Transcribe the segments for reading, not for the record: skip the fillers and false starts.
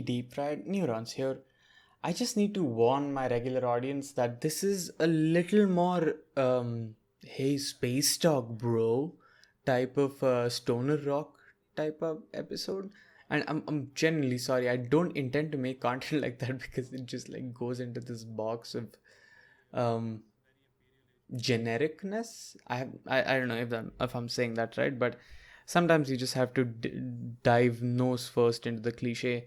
Deep Fried Neurons here. I just need to warn my regular audience that this is a little more, hey, space talk, bro, type of stoner rock type of episode. And I'm genuinely sorry. I don't intend to make content like that because it just like goes into this box of um, genericness. I don't know if I'm saying that right, but sometimes you just have to dive nose first into the cliche.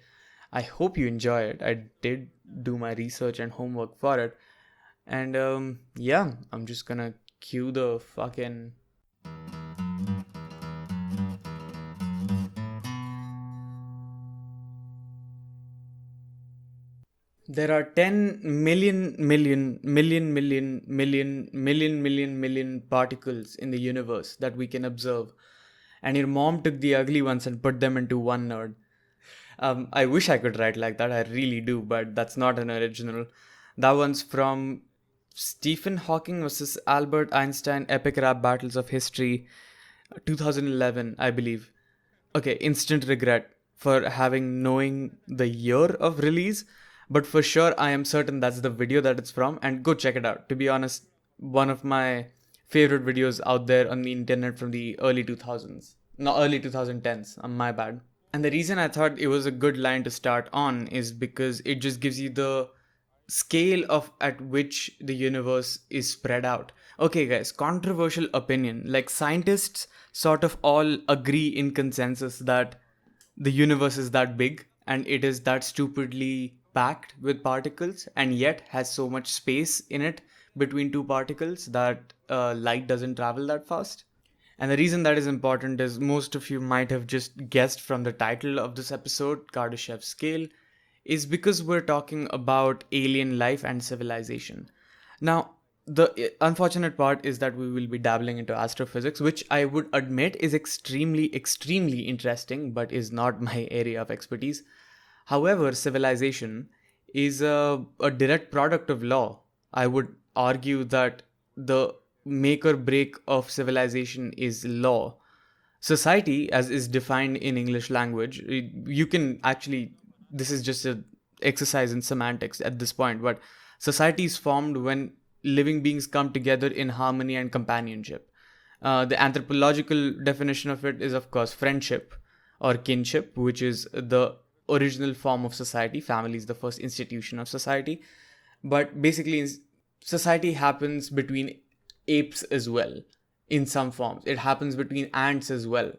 I hope you enjoy it. I did do my research and homework for it. And yeah, I'm just gonna cue the fucking. There are 10 million particles in the universe that we can observe. And your mom took the ugly ones and put them into one node. I wish I could write like that. I really do, but that's not an original. That one's from Stephen Hawking versus Albert Einstein Epic Rap Battles of History, 2011, I believe. Okay, instant regret for having knowing the year of release, but for sure I am certain that's the video that it's from, and go check it out. To be honest, one of my favorite videos out there on the internet from the early 2000s. No, early 2010s. My bad. And the reason I thought it was a good line to start on is because it just gives you the scale of at which the universe is spread out. Okay, guys, controversial opinion. Like scientists sort of all agree in consensus that the universe is that big and it is that stupidly packed with particles and yet has so much space in it between two particles that light doesn't travel that fast. And the reason that is important is most of you might have just guessed from the title of this episode, Kardashev Scale, is because we're talking about alien life and civilization. Now, the unfortunate part is that we will be dabbling into astrophysics, which I would admit is extremely interesting, but is not my area of expertise. However, civilization is a direct product of law. I would argue that the make or break of civilization is law. Society, as is defined in English language, you can actually, this is just a exercise in semantics at this point, but society is formed when living beings come together in harmony and companionship. The anthropological definition of it is, of course, friendship or kinship, which is the original form of society. Family is the first institution of society. But basically, society happens between apes as well, in some forms. It happens between ants as well.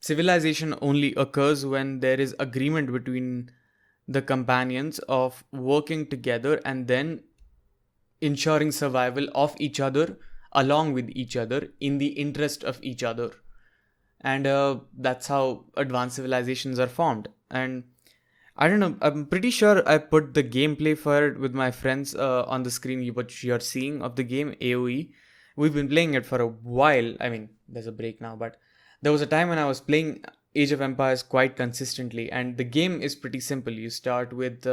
Civilization only occurs when there is agreement between the companions of working together and then ensuring survival of each other along with each other in the interest of each other. And that's how advanced civilizations are formed. And I don't know, I'm pretty sure I put the gameplay for it with my friends on the screen, what you're seeing of the game, AoE. We've been playing it for a while. I mean, there's a break now, but there was a time when I was playing Age of Empires quite consistently, and the game is pretty simple. You start with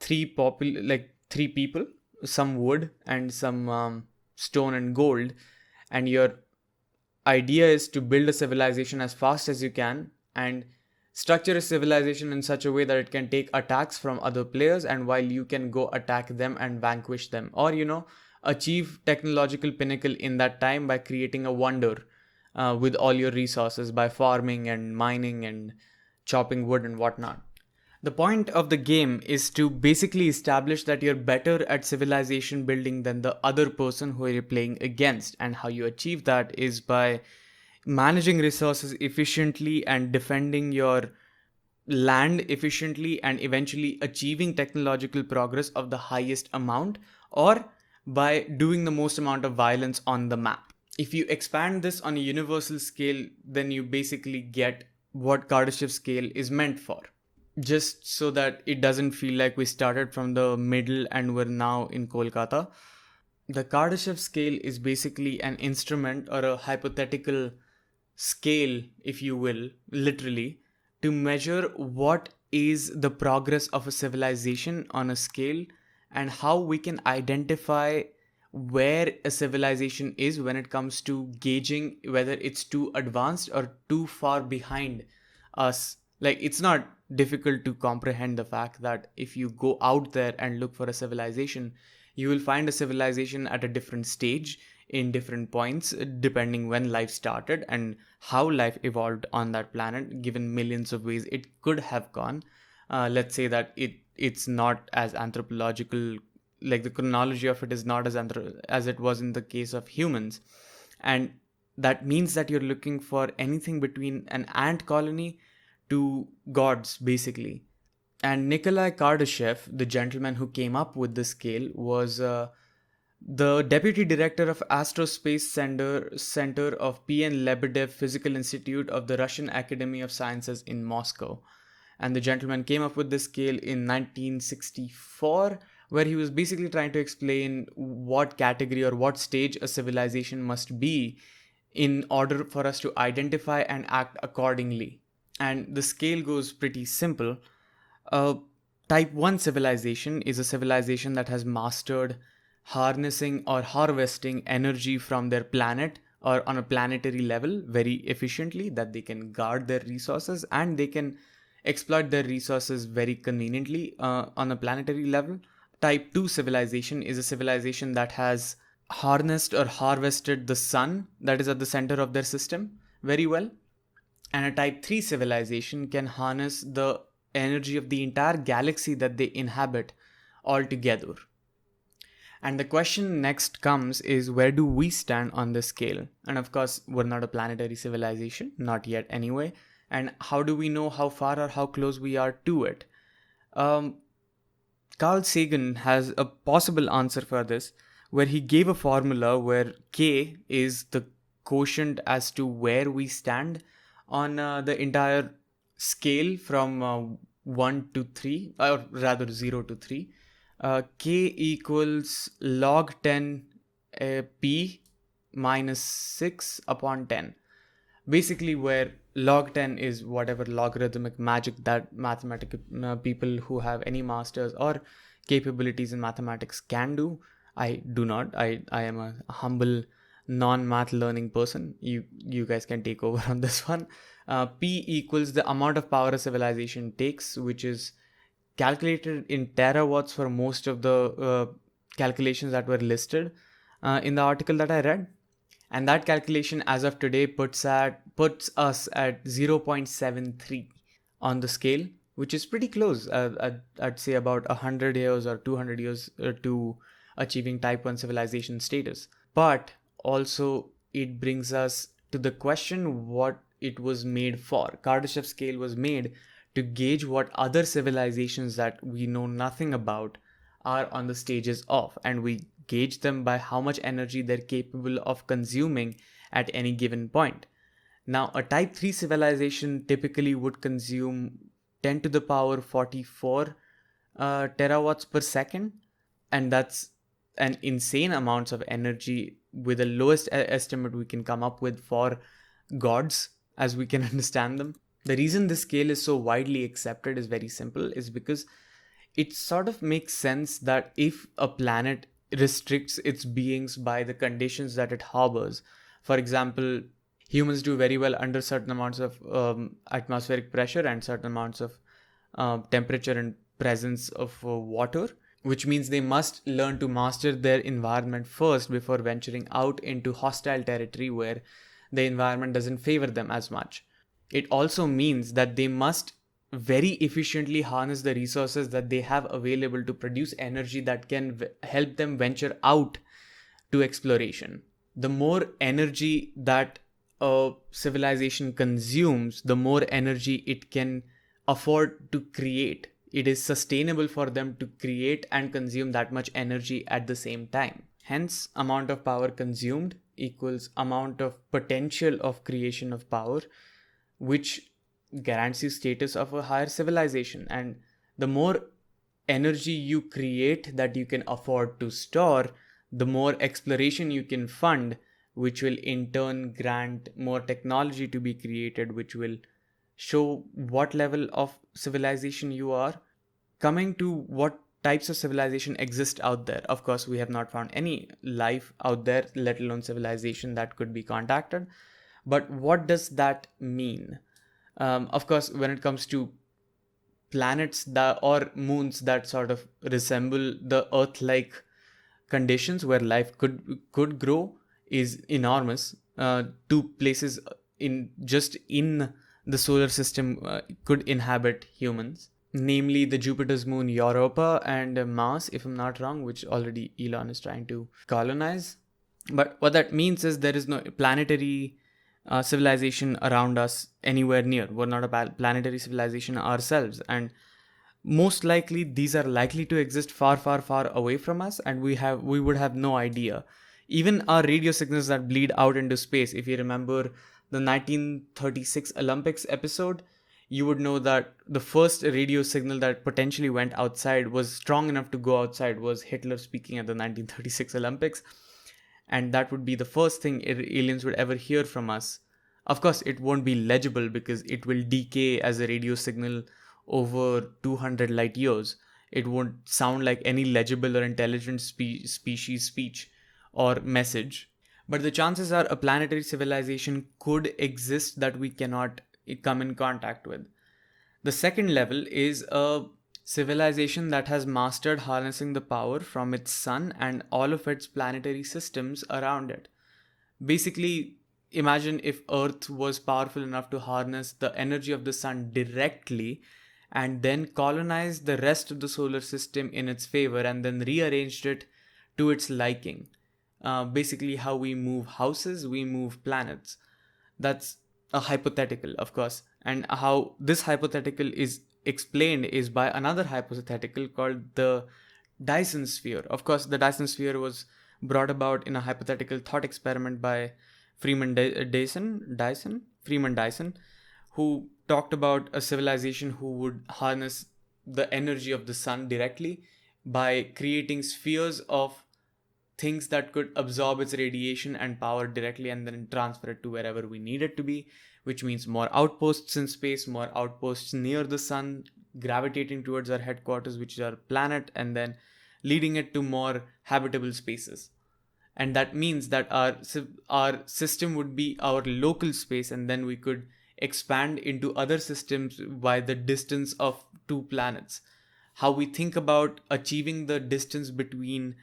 three people, some wood and some stone and gold, and your idea is to build a civilization as fast as you can and structure a civilization in such a way that it can take attacks from other players, and while you can go attack them and vanquish them, or achieve technological pinnacle in that time by creating a wonder with all your resources by farming and mining and chopping wood and whatnot. The point of the game is to basically establish that you're better at civilization building than the other person who you're playing against, and how you achieve that is by managing resources efficiently and defending your land efficiently and eventually achieving technological progress of the highest amount, or by doing the most amount of violence on the map. If you expand this on a universal scale, then you basically get what Kardashev scale is meant for. Just so that it doesn't feel like we started from the middle and we're now in Kolkata. The Kardashev scale is basically an instrument or a hypothetical scale, if you will, literally, to measure what is the progress of a civilization on a scale and how we can identify where a civilization is when it comes to gauging whether it's too advanced or too far behind us. Like, it's not difficult to comprehend the fact that if you go out there and look for a civilization, you will find a civilization at a different stage in different points, depending when life started and how life evolved on that planet, given millions of ways it could have gone. Let's say that it's not as anthropological, like the chronology of it is not as it was in the case of humans. And that means that you're looking for anything between an ant colony to gods, basically. And Nikolai Kardashev, the gentleman who came up with the scale, was the deputy director of Astrospace Center of PN Lebedev Physical Institute of the Russian Academy of Sciences in Moscow. And the gentleman came up with this scale in 1964, where he was basically trying to explain what category or what stage a civilization must be in order for us to identify and act accordingly. And the scale goes pretty simple. Type 1 civilization is a civilization that has mastered harnessing or harvesting energy from their planet or on a planetary level very efficiently, that they can guard their resources and they can exploit their resources very conveniently on a planetary level. Type 2 civilization is a civilization that has harnessed or harvested the sun that is at the center of their system very well. And a type 3 civilization can harness the energy of the entire galaxy that they inhabit altogether. And the question next comes is, where do we stand on this scale? And of course, we're not a planetary civilization, not yet anyway. And how do we know how far or how close we are to it? Carl Sagan has a possible answer for this, where he gave a formula where K is the quotient as to where we stand on the entire scale from 1 to 3, or rather 0 to 3. K equals log 10 p minus 6 upon 10. Basically, where log 10 is whatever logarithmic magic that mathematical people who have any masters or capabilities in mathematics can do. I do not. I am a humble non-math learning person. You guys can take over on this one. P equals the amount of power a civilization takes, which is calculated in terawatts for most of the calculations that were listed in the article that I read. And that calculation as of today puts us at 0.73 on the scale, which is pretty close. I'd say about 100 years or 200 years to achieving type 1 civilization status. But also it brings us to the question what it was made for. Kardashev's scale was made to gauge what other civilizations that we know nothing about are on the stages of, and we gauge them by how much energy they're capable of consuming at any given point. Now, a type 3 civilization typically would consume 10 to the power 44 terawatts per second, and that's an insane amounts of energy with the lowest estimate we can come up with for gods as we can understand them. The reason this scale is so widely accepted is very simple, is because it sort of makes sense that if a planet restricts its beings by the conditions that it harbors, for example, humans do very well under certain amounts of atmospheric pressure and certain amounts of temperature and presence of water, which means they must learn to master their environment first before venturing out into hostile territory where the environment doesn't favor them as much. It also means that they must very efficiently harness the resources that they have available to produce energy that can help them venture out to exploration. The more energy that a civilization consumes, the more energy it can afford to create. It is sustainable for them to create and consume that much energy at the same time. Hence, amount of power consumed equals amount of potential of creation of power, which guarantees you status of a higher civilization. And the more energy you create that you can afford to store, the more exploration you can fund, which will in turn grant more technology to be created, which will show what level of civilization you are. Coming to what types of civilization exist out there. Of course, we have not found any life out there, let alone civilization that could be contacted. But what does that mean? Of course, when it comes to planets that or moons that sort of resemble the Earth-like conditions where life could grow is enormous. Two places in the solar system could inhabit humans, namely the Jupiter's moon Europa and Mars, if I'm not wrong, which already Elon is trying to colonize. But what that means is there is no planetary civilization around us anywhere near. We're not a planetary civilization ourselves, and most likely these are likely to exist far, far, far away from us, and we would have no idea. Even our radio signals that bleed out into space, if you remember the 1936 Olympics episode, you would know that the first radio signal that potentially went outside, was strong enough to go outside, was Hitler speaking at the 1936 Olympics. And that would be the first thing aliens would ever hear from us. Of course, it won't be legible because it will decay as a radio signal over 200 light years. It won't sound like any legible or intelligent species speech or message. But the chances are a planetary civilization could exist that we cannot come in contact with. The second level is a civilization that has mastered harnessing the power from its sun and all of its planetary systems around it. Basically, imagine if Earth was powerful enough to harness the energy of the sun directly and then colonized the rest of the solar system in its favor and then rearranged it to its liking. Basically, how we move houses, we move planets. That's a hypothetical, of course. And how this hypothetical is explained is by another hypothetical called the Dyson sphere. Of course, the Dyson sphere was brought about in a hypothetical thought experiment by Freeman Dyson, who talked about a civilization who would harness the energy of the sun directly by creating spheres of things that could absorb its radiation and power directly and then transfer it to wherever we need it to be, which means more outposts in space, more outposts near the sun, gravitating towards our headquarters, which is our planet, and then leading it to more habitable spaces. And that means that our system would be our local space, and then we could expand into other systems by the distance of two planets. How we think about achieving the distance between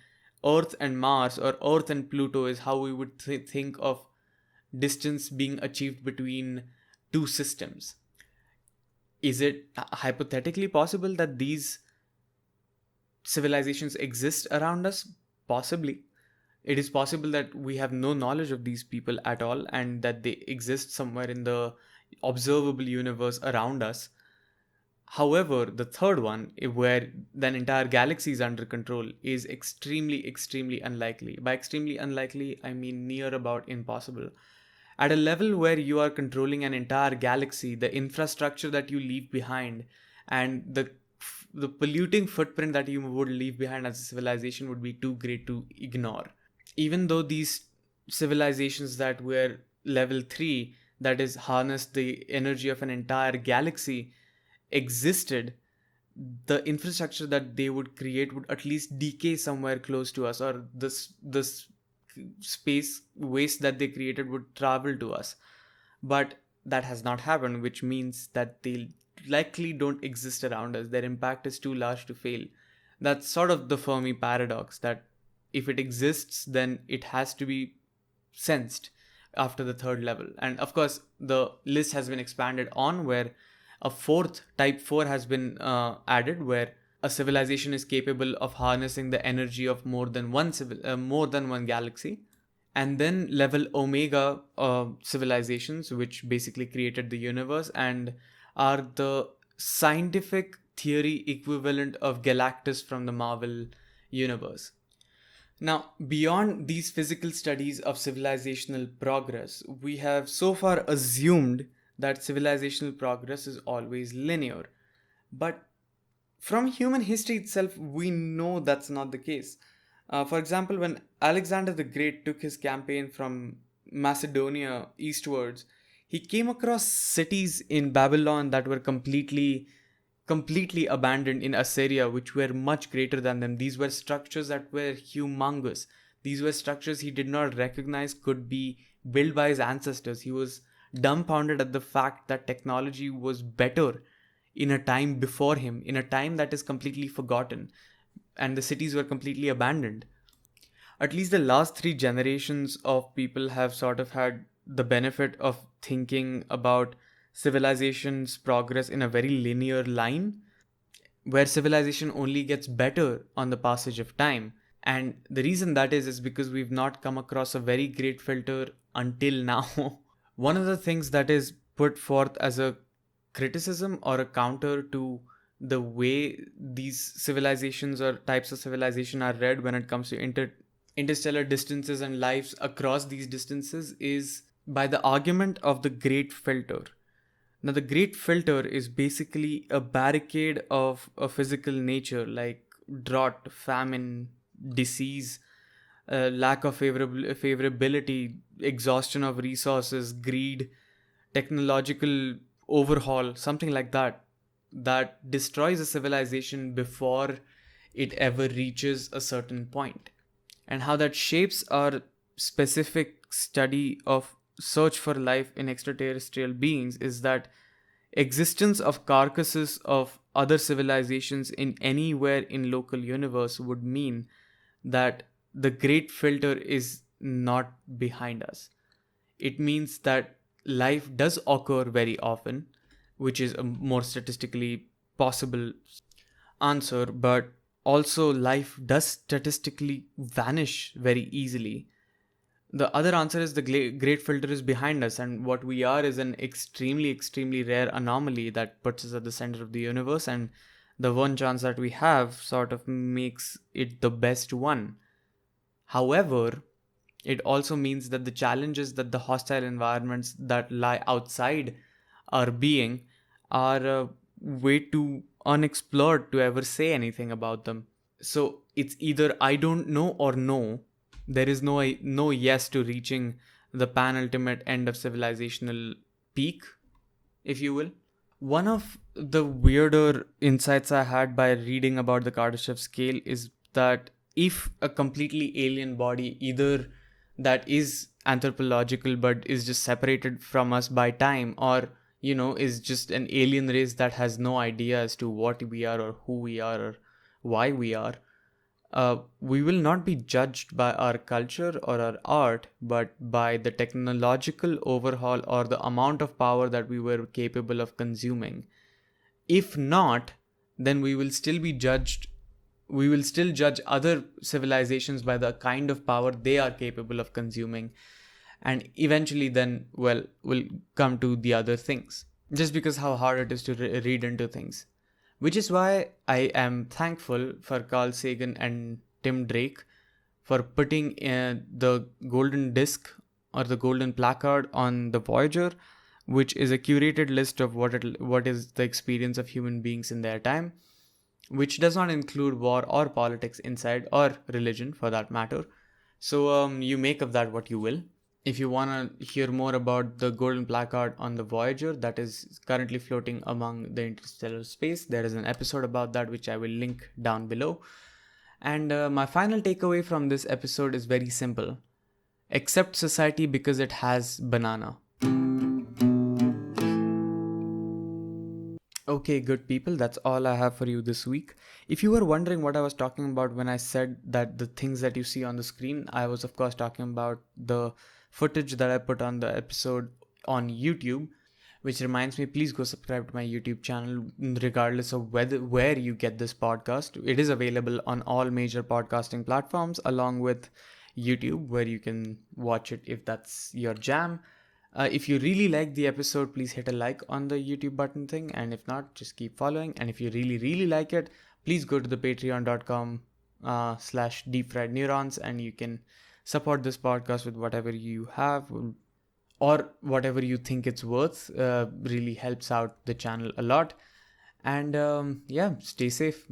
Earth and Mars or Earth and Pluto is how we would think of distance being achieved between two systems. Is it hypothetically possible that these civilizations exist around us? Possibly. It is possible that we have no knowledge of these people at all and that they exist somewhere in the observable universe around us. However, the third one, where the entire galaxy is under control, is extremely, extremely unlikely. By extremely unlikely, I mean near about impossible. At a level where you are controlling an entire galaxy, the infrastructure that you leave behind and the polluting footprint that you would leave behind as a civilization would be too great to ignore. Even though these civilizations that were level 3, that is harnessed the energy of an entire galaxy, existed, the infrastructure that they would create would at least decay somewhere close to us, or this space waste that they created would travel to us. But that has not happened, which means that they likely don't exist around us. Their impact is too large to fail. That's sort of the Fermi paradox, that if it exists, then it has to be sensed after the third level. And of course, the list has been expanded on, where a fourth, type 4, has been added, where a civilization is capable of harnessing the energy of more than one galaxy. And then level Omega civilizations, which basically created the universe and are the scientific theory equivalent of Galactus from the Marvel universe. Now, beyond these physical studies of civilizational progress, we have so far assumed that civilizational progress is always linear. But from human history itself, we know that's not the case. For example, when Alexander the Great took his campaign from Macedonia eastwards, he came across cities in Babylon that were completely abandoned in Assyria, which were much greater than them. These were structures that were humongous. These were structures he did not recognize could be built by his ancestors. He was dumbfounded at the fact that technology was better in a time before him, in a time that is completely forgotten, and the cities were completely abandoned. At least the last three generations of people have sort of had the benefit of thinking about civilization's progress in a very linear line, where civilization only gets better on the passage of time. And the reason that is because we've not come across a very great filter until now. One of the things that is put forth as a criticism or a counter to the way these civilizations or types of civilization are read when it comes to interstellar distances and lives across these distances is by the argument of the great filter. Now, the great filter is basically a barricade of a physical nature like drought, famine, disease, lack of favorability, exhaustion of resources, greed, technological overhaul, something like that, that destroys a civilization before it ever reaches a certain point. And how that shapes our specific study of search for life in extraterrestrial beings is that existence of carcasses of other civilizations in anywhere in local universe would mean that the great filter is not behind us. It means that life does occur very often, which is a more statistically possible answer, but also life does statistically vanish very easily. The other answer is the great filter is behind us, and what we are is an extremely, extremely rare anomaly that puts us at the center of the universe, and the one chance that we have sort of makes it the best one. However, it also means that the challenges that the hostile environments that lie outside our being are way too unexplored to ever say anything about them. So it's either I don't know or no. There is no yes to reaching the penultimate end of civilizational peak, if you will. One of the weirder insights I had by reading about the Kardashev scale is that if a completely alien body, either that is anthropological but is just separated from us by time, or is just an alien race that has no idea as to what we are or who we are or why we are, we will not be judged by our culture or our art, but by the technological overhaul or the amount of power that we were capable of consuming. If not, then we will still be judged. We will still judge other civilizations by the kind of power they are capable of consuming. And eventually, then, well, we'll come to the other things. Just because how hard it is to read into things. Which is why I am thankful for Carl Sagan and Tim Drake for putting the golden disc or the golden placard on the Voyager, which is a curated list of what is the experience of human beings in their time, which does not include war or politics inside, or religion for that matter. So you make of that what you will. If you want to hear more about the golden placard on the Voyager that is currently floating among the interstellar space, there is an episode about that which I will link down below. And my final takeaway from this episode is very simple. Accept society because it has banana. Okay, good people, that's all I have for you this week. If you were wondering what I was talking about when I said that the things that you see on the screen, I was of course talking about the footage that I put on the episode on YouTube, which reminds me, please go subscribe to my YouTube channel regardless of where you get this podcast. It is available on all major podcasting platforms along with YouTube, where you can watch it if that's your jam. If you really like the episode, please hit a like on the YouTube button thing, and if not, just keep following. And if you really, really like it, please go to the patreon.com /deep fried neurons, and you can support this podcast with whatever you have or whatever you think it's worth. Really helps out the channel a lot. And yeah, stay safe.